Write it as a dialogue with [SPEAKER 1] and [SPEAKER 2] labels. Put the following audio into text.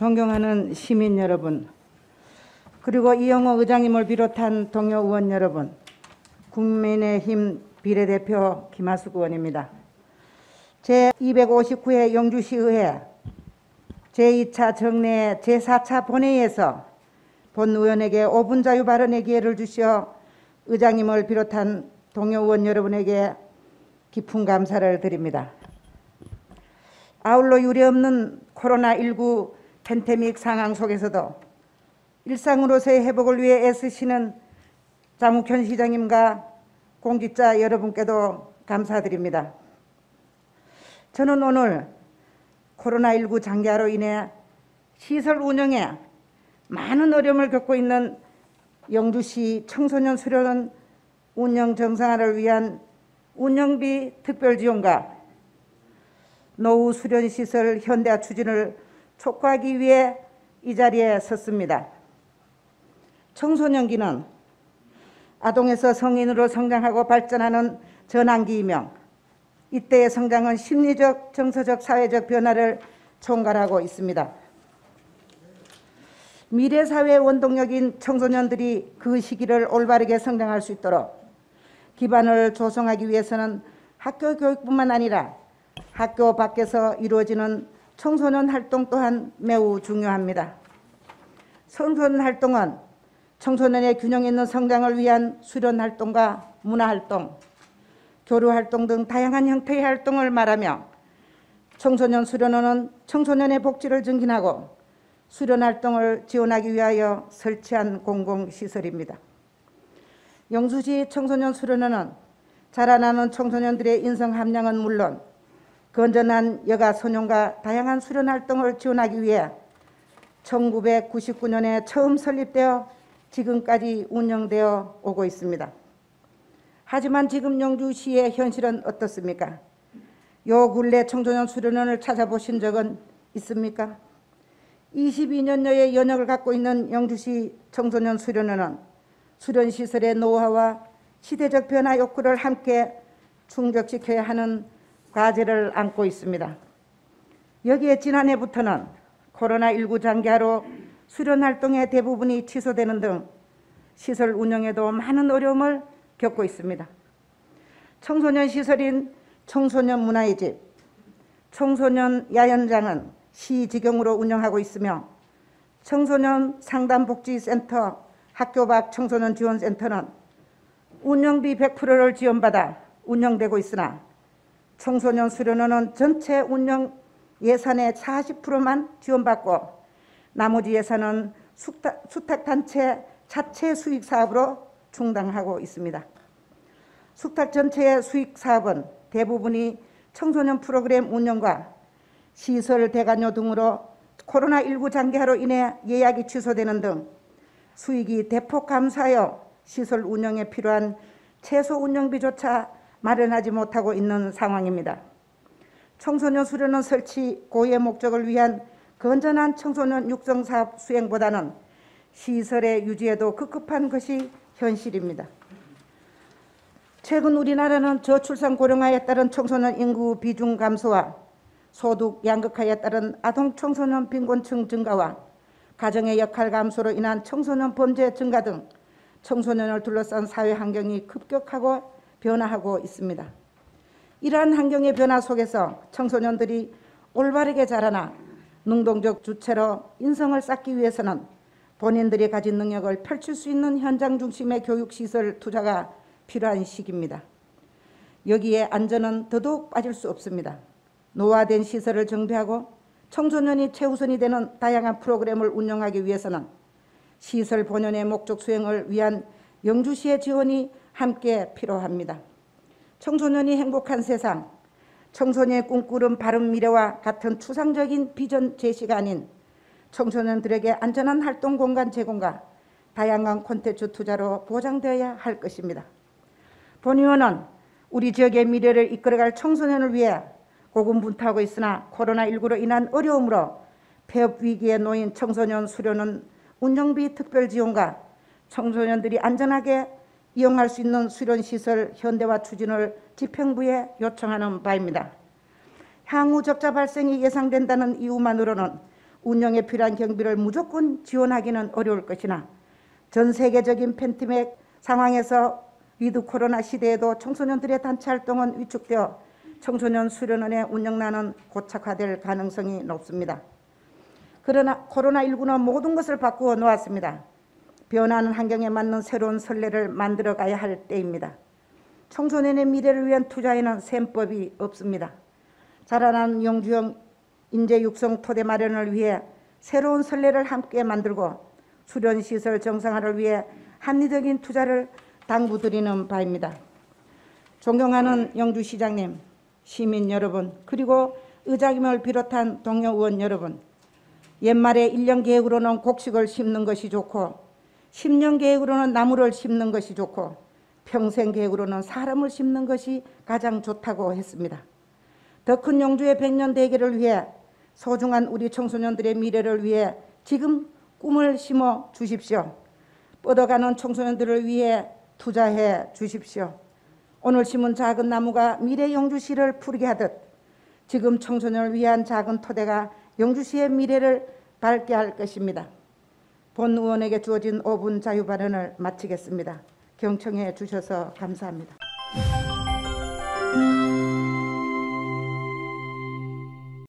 [SPEAKER 1] 존경하는 시민 여러분, 그리고 이영호 의장님을 비롯한 동료 의원 여러분, 국민의힘 비례대표 김하숙 의원입니다. 제259회 영주시의회 제2차 정례 제4차 본회의에서 본 의원에게 5분 자유 발언의 기회를 주시어 의장님을 비롯한 동료 의원 여러분에게 깊은 감사를 드립니다. 아울러 유례없는 코로나19 팬데믹 상황 속에서도 일상으로서의 회복을 위해 애쓰시는 장욱현 시장님과 공직자 여러분께도 감사드립니다. 저는 오늘 코로나19 장기화로 인해 시설 운영에 많은 어려움을 겪고 있는 영주시 청소년 수련원 운영 정상화를 위한 운영비 특별지원과 노후 수련시설 현대화 추진을 촉구하기 위해 이 자리에 섰습니다. 청소년기는 아동에서 성인으로 성장하고 발전하는 전환기이며 이때의 성장은 심리적, 정서적, 사회적 변화를 총괄하고 있습니다. 미래사회의 원동력인 청소년들이 그 시기를 올바르게 성장할 수 있도록 기반을 조성하기 위해서는 학교 교육뿐만 아니라 학교 밖에서 이루어지는 청소년 활동 또한 매우 중요합니다. 청소년 활동은 청소년의 균형 있는 성장을 위한 수련 활동과 문화 활동, 교류 활동 등 다양한 형태의 활동을 말하며 청소년 수련원은 청소년의 복지를 증진하고 수련 활동을 지원하기 위하여 설치한 공공시설입니다. 영주시 청소년 수련원은 자라나는 청소년들의 인성 함량은 물론 건전한 여가 소년과 다양한 수련 활동을 지원하기 위해 1999년에 처음 설립되어 지금까지 운영되어 오고 있습니다. 하지만 지금 영주시의 현실은 어떻습니까? 요 근래 청소년 수련원을 찾아보신 적은 있습니까? 22년여의 연역을 갖고 있는 영주시 청소년 수련원은 수련시설의 노하우와 시대적 변화 욕구를 함께 충족시켜야 하는 과제를 안고 있습니다. 여기에 지난해부터는 코로나19 장기화로 수련 활동의 대부분이 취소되는 등 시설 운영에도 많은 어려움을 겪고 있습니다. 청소년 시설인 청소년 문화의 집, 청소년 야연장은 시지경으로 운영하고 있으며 청소년 상담복지센터, 학교 밖 청소년 지원센터는 운영비 100%를 지원받아 운영되고 있으나 청소년 수련원은 전체 운영 예산의 40%만 지원받고 나머지 예산은 숙탁단체 자체 수익 사업으로 충당하고 있습니다. 숙탁 전체의 수익 사업은 대부분이 청소년 프로그램 운영과 시설 대관료 등으로 코로나19 장기화로 인해 예약이 취소되는 등 수익이 대폭 감소하여 시설 운영에 필요한 최소 운영비조차 마련하지 못하고 있는 상황입니다. 청소년 수련원 설치 고유의 목적을 위한 건전한 청소년 육성 사업 수행보다는 시설의 유지에도 급급한 것이 현실입니다. 최근 우리나라는 저출산 고령화에 따른 청소년 인구 비중 감소와 소득 양극화에 따른 아동 청소년 빈곤층 증가와 가정의 역할 감소로 인한 청소년 범죄 증가 등 청소년을 둘러싼 사회 환경이 급격하고 변화하고 있습니다. 이러한 환경의 변화 속에서 청소년들이 올바르게 자라나 능동적 주체로 인성을 쌓기 위해서는 본인들이 가진 능력을 펼칠 수 있는 현장 중심의 교육시설 투자가 필요한 시기입니다. 여기에 안전은 더더욱 빠질 수 없습니다. 노화된 시설을 정비하고 청소년이 최우선이 되는 다양한 프로그램을 운영하기 위해서는 시설 본연의 목적 수행을 위한 영주시의 지원이 함께 필요합니다. 청소년이 행복한 세상, 청소년의 꿈꾸는 바른 미래와 같은 추상적인 비전 제시가 아닌 청소년들에게 안전한 활동 공간 제공과 다양한 콘텐츠 투자로 보장되어야 할 것입니다. 본 의원은 우리 지역의 미래를 이끌어갈 청소년을 위해 고군분투하고 있으나 코로나19로 인한 어려움으로 폐업 위기에 놓인 청소년 수련원 운영비 특별지원과 청소년들이 안전하게 이용할 수 있는 수련시설 현대화 추진을 집행부에 요청하는 바입니다. 향후 적자 발생이 예상된다는 이유만으로는 운영에 필요한 경비를 무조건 지원하기는 어려울 것이나 전 세계적인 팬데믹 상황에서 위드 코로나 시대에도 청소년들의 단체 활동은 위축되어 청소년 수련원의 운영난은 고착화될 가능성이 높습니다. 그러나 코로나19는 모든 것을 바꾸어 놓았습니다. 변하는 환경에 맞는 새로운 선례를 만들어가야 할 때입니다. 청소년의 미래를 위한 투자에는 셈법이 없습니다. 자라나는 영주형 인재 육성 토대 마련을 위해 새로운 선례를 함께 만들고 수련시설 정상화를 위해 합리적인 투자를 당부드리는 바입니다. 존경하는 영주시장님, 시민 여러분, 그리고 의장님을 비롯한 동료 의원 여러분, 연말에 1년 계획으로는 곡식을 심는 것이 좋고 10년 계획으로는 나무를 심는 것이 좋고 평생 계획으로는 사람을 심는 것이 가장 좋다고 했습니다. 더 큰 영주의 100년 대계를 위해 소중한 우리 청소년들의 미래를 위해 지금 꿈을 심어 주십시오. 뻗어가는 청소년들을 위해 투자해 주십시오. 오늘 심은 작은 나무가 미래 영주시를 푸르게 하듯 지금 청소년을 위한 작은 토대가 영주시의 미래를 밝게 할 것입니다. 본 의원에게 주어진 5분 자유 발언을 마치겠습니다. 경청해 주셔서 감사합니다.